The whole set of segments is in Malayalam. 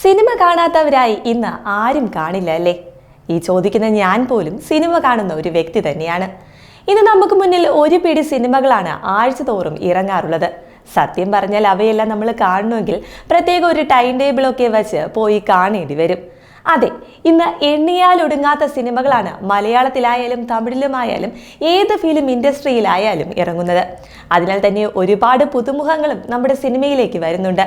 സിനിമ കാണാത്തവരായി ഇന്ന് ആരും കാണില്ല അല്ലേ? ഈ ചോദിക്കുന്ന ഞാൻ പോലും സിനിമ കാണുന്ന ഒരു വ്യക്തി തന്നെയാണ്. ഇന്ന് നമുക്ക് മുന്നിൽ ഒരു പിടി സിനിമകളാണ് ആഴ്ച തോറും ഇറങ്ങാറുള്ളത്. സത്യം പറഞ്ഞാൽ അവയെല്ലാം നമ്മൾ കാണണമെങ്കിൽ പ്രത്യേക ഒരു ടൈം ടേബിളൊക്കെ വെച്ച് പോയി കാണേണ്ടി വരും. അതെ, ഇന്ന് എണ്ണിയാൽ ഒടുങ്ങാത്ത സിനിമകളാണ് മലയാളത്തിലായാലും തമിഴിലുമായാലും ഏത് ഫിലിം ഇൻഡസ്ട്രിയിലായാലും ഇറങ്ങുന്നത്. അതിനാൽ തന്നെ ഒരുപാട് പുതുമുഖങ്ങളും നമ്മുടെ സിനിമയിലേക്ക് വരുന്നുണ്ട്.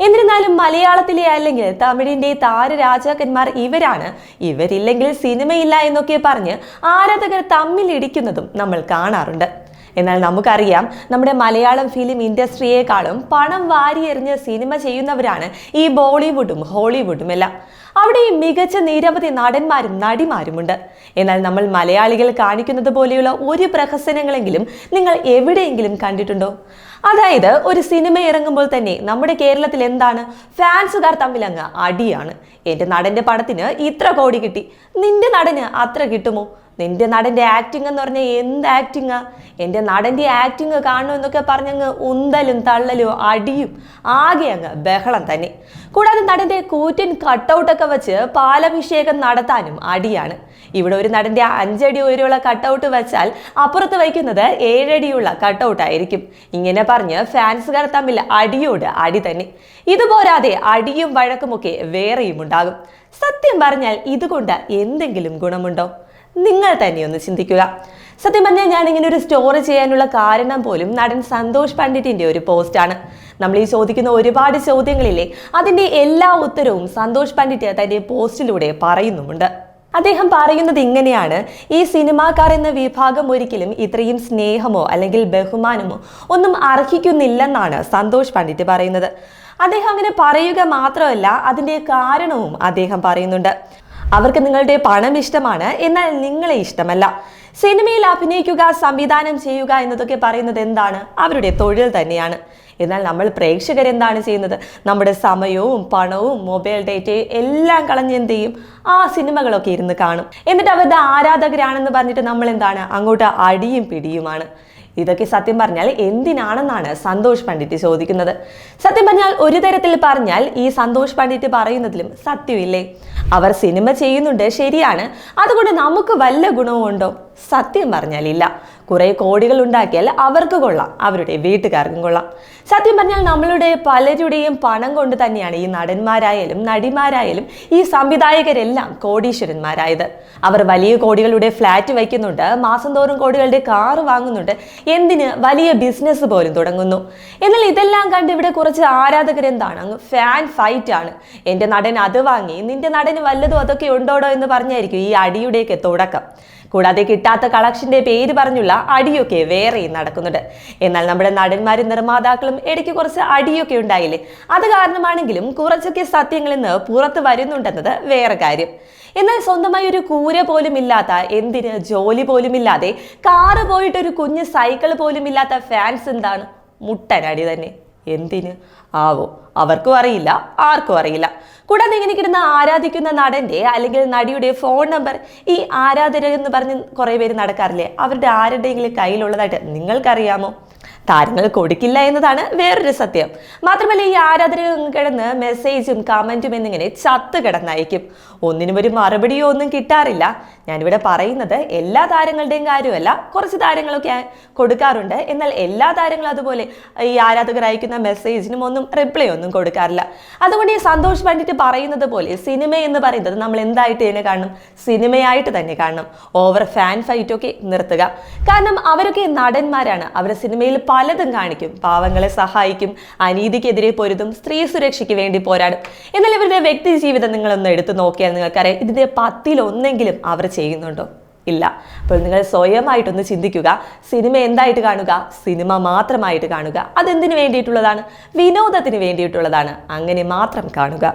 എന്നിരുന്നാലും മലയാളത്തിലെ അല്ലെങ്കിൽ തമിഴിൻ്റെ താരരാജാക്കന്മാർ ഇവരാണ്, ഇവരില്ലെങ്കിൽ സിനിമയില്ല എന്നൊക്കെ പറഞ്ഞ് ആരാധകർ തമ്മിലിടിക്കുന്നതും നമ്മൾ കാണാറുണ്ട്. എന്നാൽ നമുക്കറിയാം, നമ്മുടെ മലയാളം ഫിലിം ഇൻഡസ്ട്രിയേക്കാളും പണം വാരിയെറിഞ്ഞ് സിനിമ ചെയ്യുന്നവരാണ് ഈ ബോളിവുഡും ഹോളിവുഡും എല്ലാം. അവിടെ മികച്ച നിരവധി നടന്മാരും നടിമാരുമുണ്ട്. എന്നാൽ നമ്മൾ മലയാളികൾ കാണിക്കുന്നത് പോലെയുള്ള ഒരു പ്രഹസനങ്ങളെങ്കിലും നിങ്ങൾ എവിടെയെങ്കിലും കണ്ടിട്ടുണ്ടോ? അതായത് ഒരു സിനിമ ഇറങ്ങുമ്പോൾ തന്നെ നമ്മുടെ കേരളത്തിൽ എന്താണ്, ഫാൻസുകാർ തമ്മിൽ അങ്ങ് അടിയാണ്. എൻ്റെ നടൻ്റെ പടത്തിന് ഇത്ര കോടി കിട്ടി, നിന്റെ നടന് അത്ര കിട്ടുമോ? നിന്റെ നടൻ്റെ ആക്ടിങ് എന്ന് പറഞ്ഞാൽ എന്ത് ആക്ടിങ്ങാ? എൻ്റെ നടൻ്റെ ആക്ടിങ് കാണണം എന്നൊക്കെ പറഞ്ഞങ്ങ് ഉന്തലും തള്ളലും അടിയും ആകെ അങ്ങ് ബഹളം തന്നെ. കൂടാതെ നടൻ്റെ കൂറ്റൻ കട്ടൗട്ടൊക്കെ വെച്ച് പാലഭിഷേകം നടത്താനും അടിയാണ്. ഇവിടെ ഒരു നടൻ്റെ 5 അടി ഉയരമുള്ള കട്ടൗട്ട് വെച്ചാൽ അപ്പുറത്ത് വയ്ക്കുന്നത് 7 അടിയുള്ള കട്ടൗട്ടായിരിക്കും. ഇങ്ങനെ പറഞ്ഞ് ഫാൻസുകാർ തമ്മിൽ അടിയോട് അടി തന്നെ. ഇതുപോരാതെ അടിയും വഴക്കുമൊക്കെ വേറെയും ഉണ്ടാകും. സത്യം പറഞ്ഞാൽ ഇതുകൊണ്ട് എന്തെങ്കിലും ഗുണമുണ്ടോ? നിങ്ങൾ തന്നെ ഒന്ന് ചിന്തിക്കുക. സത്യം പറഞ്ഞാൽ ഞാൻ ഇങ്ങനെ ഒരു സ്റ്റോറി ചെയ്യാനുള്ള കാരണം പോലും നടൻ സന്തോഷ് പണ്ഡിറ്റിന്റെ ഒരു പോസ്റ്റാണ്. നമ്മൾ ഈ ചോദിക്കുന്ന ഒരുപാട് ചോദ്യങ്ങളില്ലേ, അതിന്റെ എല്ലാ ഉത്തരവും സന്തോഷ് പണ്ഡിറ്റ് തന്റെ പോസ്റ്റിലൂടെ പറയുന്നുമുണ്ട്. അദ്ദേഹം പറയുന്നത് ഇങ്ങനെയാണ്: ഈ സിനിമാക്കാർ എന്ന വിഭാഗം ഒരിക്കലും ഇത്രയും സ്നേഹമോ അല്ലെങ്കിൽ ബഹുമാനമോ ഒന്നും അർഹിക്കുന്നില്ലെന്നാണ് സന്തോഷ് പണ്ഡിറ്റ് പറയുന്നത്. അദ്ദേഹം അങ്ങനെ പറയുക മാത്രമല്ല, അതിന്റെ കാരണവും അദ്ദേഹം പറയുന്നുണ്ട്. അവർക്ക് നിങ്ങളുടെ പണം ഇഷ്ടമാണ്, എന്നാൽ നിങ്ങളെ ഇഷ്ടമല്ല. സിനിമയിൽ അഭിനയിക്കുക, സംവിധാനം ചെയ്യുക എന്നതൊക്കെ പറയുന്നത് എന്താണ്? അവരുടെ തൊഴിൽ തന്നെയാണ്. എന്നാൽ നമ്മൾ പ്രേക്ഷകർ എന്താണ് ചെയ്യുന്നത്? നമ്മുടെ സമയവും പണവും മൊബൈൽ ഡേറ്റയും എല്ലാം കളഞ്ഞ് എന്ത് ചെയ്യും? ആ സിനിമകളൊക്കെ ഇരുന്ന് കാണും. എന്നിട്ട് അവരുടെ ആരാധകരാണെന്ന് പറഞ്ഞിട്ട് നമ്മൾ എന്താണ്, അങ്ങോട്ട് അടിയും പിടിയുമാണ്. ഇതൊക്കെ സത്യം പറഞ്ഞാൽ എന്തിനാണെന്നാണ് സന്തോഷ് പണ്ഡിറ്റ് ചോദിക്കുന്നത്. സത്യം പറഞ്ഞാൽ ഒരു തരത്തിൽ പറഞ്ഞാൽ ഈ സന്തോഷ് പണ്ഡിറ്റ് പറയുന്നതിലും സത്യമില്ലേ? അവർ സിനിമ ചെയ്യുന്നുണ്ട്, ശരിയാണ്. അതുകൊണ്ട് നമുക്ക് വല്ല ഗുണവും ഉണ്ടോ? സത്യം പറഞ്ഞാൽ ഇല്ല. കുറെ കോടികൾ ഉണ്ടാക്കിയാൽ അവർക്ക് കൊള്ളാം, അവരുടെ വീട്ടുകാർക്കും കൊള്ളാം. സത്യം പറഞ്ഞാൽ നമ്മളുടെ പലരുടെയും പണം കൊണ്ട് തന്നെയാണ് ഈ നടന്മാരായാലും നടിമാരായാലും ഈ സംവിധായകരെല്ലാം കോടീശ്വരന്മാരായത്. അവർ വലിയ കോടികളുടെ ഫ്ലാറ്റ് വയ്ക്കുന്നുണ്ട്, മാസം തോറും കോടികളുടെ കാറ് വാങ്ങുന്നുണ്ട്, എന്തിന് വലിയ ബിസിനസ് പോലും തുടങ്ങുന്നു. എന്നാൽ ഇതെല്ലാം കണ്ട് ഇവിടെ കുറച്ച് ആരാധകർ എന്താണ്, അങ്ങ് ഫാൻ ഫൈറ്റ് ആണ്. എൻ്റെ നടൻ അത് വാങ്ങി, നിന്റെ നടന് വല്ലതും അതൊക്കെ ഉണ്ടോടോ എന്ന് പറഞ്ഞായിരിക്കും ഈ അടിയുടെയൊക്കെ തുടക്കം. കൂടാതെ കിട്ടാത്ത കളക്ഷന്റെ പേര് പറഞ്ഞുള്ള അടിയൊക്കെ വേറെയും നടക്കുന്നുണ്ട്. എന്നാൽ നമ്മുടെ നടന്മാരും നിർമ്മാതാക്കളും ഇടയ്ക്ക് കുറച്ച് അടിയൊക്കെ ഉണ്ടായില്ലേ, അത് കാരണമാണെങ്കിലും കുറച്ചൊക്കെ സത്യങ്ങളിൽ നിന്ന് പുറത്ത് വരുന്നുണ്ടെന്നത് വേറെ കാര്യം. എന്നാൽ സ്വന്തമായി ഒരു കൂര പോലും ഇല്ലാത്ത, എന്തിന് ജോലി പോലും ഇല്ലാതെ കാറ് പോയിട്ട് ഒരു കുഞ്ഞ് സൈക്കിൾ പോലും ഇല്ലാത്ത ഫാൻസ് എന്താണ്, മുട്ടനടി തന്നെ. എന്തിന് ആവോ? അവർക്കും അറിയില്ല, ആർക്കും അറിയില്ല. കൂടാതെ ഇങ്ങനെ കിടന്ന് ആരാധിക്കുന്ന നടന്റെ അല്ലെങ്കിൽ നടിയുടെ ഫോൺ നമ്പർ ഈ ആരാധകരെന്ന് പറഞ്ഞ് കുറെ പേര് നടക്കാറില്ലേ, അവരുടെ ആരുടെയെങ്കിലും കയ്യിലുള്ളതായിട്ട് നിങ്ങൾക്കറിയാമോ? താരങ്ങൾ കൊടുക്കില്ല എന്നതാണ് വേറൊരു സത്യം. മാത്രമല്ല, ഈ ആരാധകർ കിടന്ന് മെസ്സേജും കമന്റും എന്നിങ്ങനെ ചത്ത് കിടന്നയക്കും. ഒന്നിനും ഒരു മറുപടിയോ ഒന്നും കിട്ടാറില്ല. ഞാനിവിടെ പറയുന്നത് എല്ലാ താരങ്ങളുടെയും കാര്യമല്ല, കുറച്ച് താരങ്ങളൊക്കെ കൊടുക്കാറുണ്ട്. എന്നാൽ എല്ലാ താരങ്ങളും അതുപോലെ ഈ ആരാധകർ അയക്കുന്ന മെസ്സേജിനും ഒന്നും റിപ്ലൈ ഒന്നും കൊടുക്കാറില്ല. അതുകൊണ്ട് ഈ സന്തോഷ് പണ്ഡിറ്റ് പറയുന്നത് പോലെ സിനിമ എന്ന് പറയുന്നത് നമ്മൾ എന്തായിട്ട് തന്നെ കാണണം, സിനിമയായിട്ട് തന്നെ കാണണം. ഓവർ ഫാൻ ഫൈറ്റ് ഒക്കെ നിർത്തുക. കാരണം അവരൊക്കെ നടന്മാരാണ്. അവരുടെ സിനിമയിൽ പലതും കാണിക്കും, പാവങ്ങളെ സഹായിക്കും, അനീതിക്കെതിരെ പൊരുതും, സ്ത്രീ സുരക്ഷയ്ക്ക് വേണ്ടി പോരാടും. എന്നാൽ ഇവരുടെ വ്യക്തി ജീവിതം നിങ്ങളൊന്ന് എടുത്തു നോക്കിയാൽ നിങ്ങൾക്കറിയാം, ഇതിന്റെ 10-1 അവർ ചെയ്യുന്നുണ്ടോ? ഇല്ല. അപ്പോൾ നിങ്ങൾ സ്വയമായിട്ടൊന്ന് ചിന്തിക്കുക. സിനിമ എന്തായിട്ട് കാണുക? സിനിമ മാത്രമായിട്ട് കാണുക. അതെന്തിനു വേണ്ടിയിട്ടുള്ളതാണ്? വിനോദത്തിന് വേണ്ടിയിട്ടുള്ളതാണ്. അങ്ങനെ മാത്രം കാണുക.